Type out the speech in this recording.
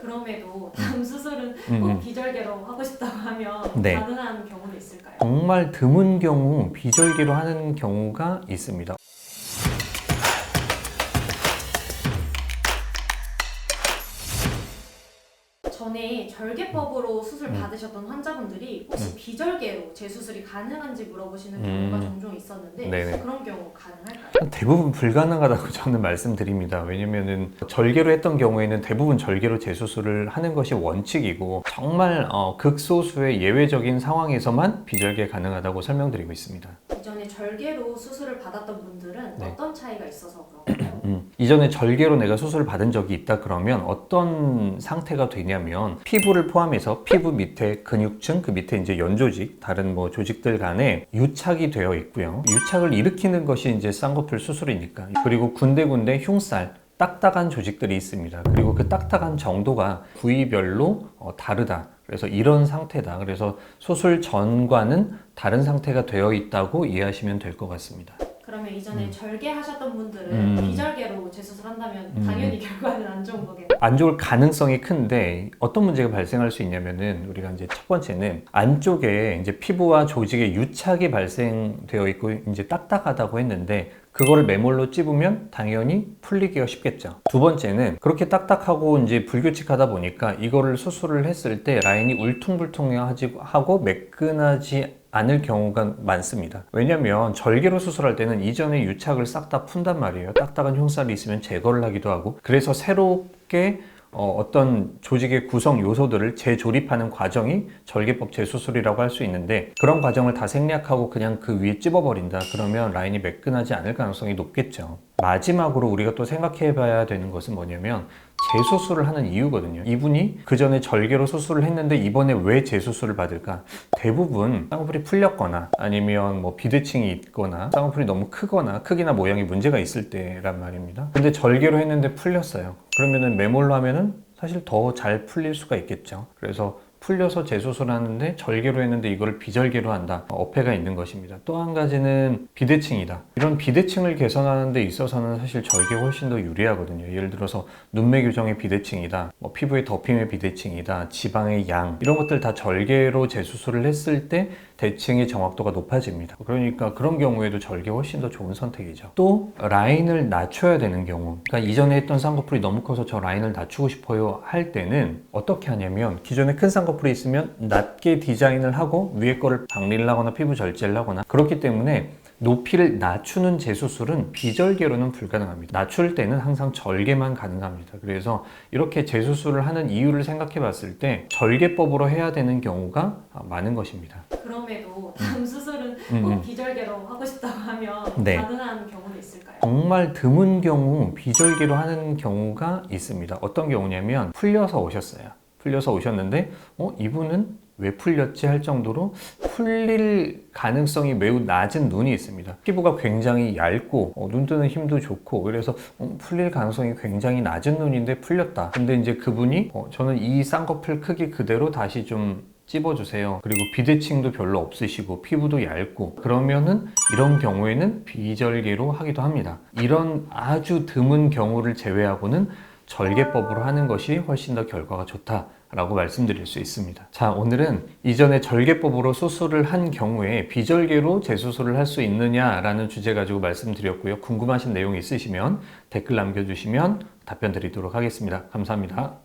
그럼에도 다음 수술은 꼭 비절개로 하고 싶다고 하면 네. 가능한 경우도 있을까요? 정말 드문 경우 비절개로 하는 경우가 있습니다. 전에 절개법으로 수술 받으셨던 환자분들이 혹시 비절개로 재수술이 가능한지 물어보시는 경우가 종종 있었는데 네네. 그런 경우 가능할까요? 대부분 불가능하다고 저는 말씀드립니다. 왜냐면은 절개로 했던 경우에는 대부분 절개로 재수술을 하는 것이 원칙이고 정말 극소수의 예외적인 상황에서만 비절개 가능하다고 설명드리고 있습니다. 이전에 절개로 수술을 받았던 분들은 네. 어떤 차이가 있어서 그런가요? 이전에 절개로 내가 수술을 받은 적이 있다 그러면 어떤 상태가 되냐면 피부를 포함해서 피부 밑에 근육층, 그 밑에 이제 연조직, 다른 뭐 조직들 간에 유착이 되어 있고요. 유착을 일으키는 것이 이제 쌍꺼풀 수술이니까. 그리고 군데군데 흉살, 딱딱한 조직들이 있습니다. 그리고 그 딱딱한 정도가 부위별로 다르다. 그래서 이런 상태다. 그래서 수술 전과는 다른 상태가 되어 있다고 이해하시면 될 것 같습니다. 그러면 이전에 절개하셨던 분들은 비절개로 재수술한다면 당연히 결과는 안 좋은 거겠네요. 안 좋을 가능성이 큰데 어떤 문제가 발생할 수 있냐면은 우리가 이제 첫 번째는 안쪽에 이제 피부와 조직에 유착이 발생되어 있고 이제 딱딱하다고 했는데 그거를 매몰로 찝으면 당연히 풀리기가 쉽겠죠. 두 번째는 그렇게 딱딱하고 이제 불규칙하다 보니까 이거를 수술을 했을 때 라인이 울퉁불퉁하고 매끈하지 않을 경우가 많습니다. 왜냐면 절개로 수술할 때는 이전에 유착을 싹 다 푼단 말이에요. 딱딱한 흉살이 있으면 제거를 하기도 하고 그래서 새롭게 어떤 조직의 구성 요소들을 재조립하는 과정이 절개법 재수술이라고 할 수 있는데 그런 과정을 다 생략하고 그냥 그 위에 찝어버린다 그러면 라인이 매끈하지 않을 가능성이 높겠죠. 마지막으로 우리가 또 생각해 봐야 되는 것은 뭐냐면 재수술을 하는 이유거든요. 이분이 그 전에 절개로 수술을 했는데 이번에 왜 재수술을 받을까? 대부분 쌍꺼풀이 풀렸거나 아니면 뭐 비대칭이 있거나 쌍꺼풀이 너무 크거나 크기나 모양이 문제가 있을 때란 말입니다. 근데 절개로 했는데 풀렸어요. 그러면은 매몰로 하면은 사실 더 잘 풀릴 수가 있겠죠. 그래서 풀려서 재수술하는데 절개로 했는데 이걸 비절개로 한다. 어폐가 있는 것입니다. 또 한 가지는 비대칭이다. 이런 비대칭을 개선하는 데 있어서는 사실 절개가 훨씬 더 유리하거든요. 예를 들어서 눈매 교정의 비대칭이다. 피부의 덮임의 비대칭이다. 지방의 양. 이런 것들 다 절개로 재수술을 했을 때 대칭의 정확도가 높아집니다. 그러니까 그런 경우에도 절개 훨씬 더 좋은 선택이죠. 또 라인을 낮춰야 되는 경우 그러니까 이전에 했던 쌍꺼풀이 너무 커서 저 라인을 낮추고 싶어요 할 때는 어떻게 하냐면 기존에 큰 쌍꺼풀이 있으면 낮게 디자인을 하고 위에 거를 박리를 하거나 피부 절제를 하거나 그렇기 때문에 높이를 낮추는 재수술은 비절개로는 불가능합니다. 낮출 때는 항상 절개만 가능합니다. 그래서 이렇게 재수술을 하는 이유를 생각해 봤을 때 절개법으로 해야 되는 경우가 많은 것입니다. 그럼에도 다음 수술은 꼭 비절개로 하고 싶다고 하면 네. 가능한 경우도 있을까요? 정말 드문 경우 비절개로 하는 경우가 있습니다. 어떤 경우냐면 풀려서 오셨어요. 풀려서 오셨는데 이분은 왜 풀렸지 할 정도로 풀릴 가능성이 매우 낮은 눈이 있습니다. 피부가 굉장히 얇고 눈 뜨는 힘도 좋고 그래서 풀릴 가능성이 굉장히 낮은 눈인데 풀렸다. 근데 이제 그분이 저는 이 쌍꺼풀 크기 그대로 다시 좀 찝어주세요. 그리고 비대칭도 별로 없으시고 피부도 얇고 그러면은 이런 경우에는 비절개로 하기도 합니다. 이런 아주 드문 경우를 제외하고는 절개법으로 하는 것이 훨씬 더 결과가 좋다라고 말씀드릴 수 있습니다. 자, 오늘은 이전에 절개법으로 수술을 한 경우에 비절개로 재수술을 할 수 있느냐라는 주제 가지고 말씀드렸고요. 궁금하신 내용이 있으시면 댓글 남겨주시면 답변 드리도록 하겠습니다. 감사합니다.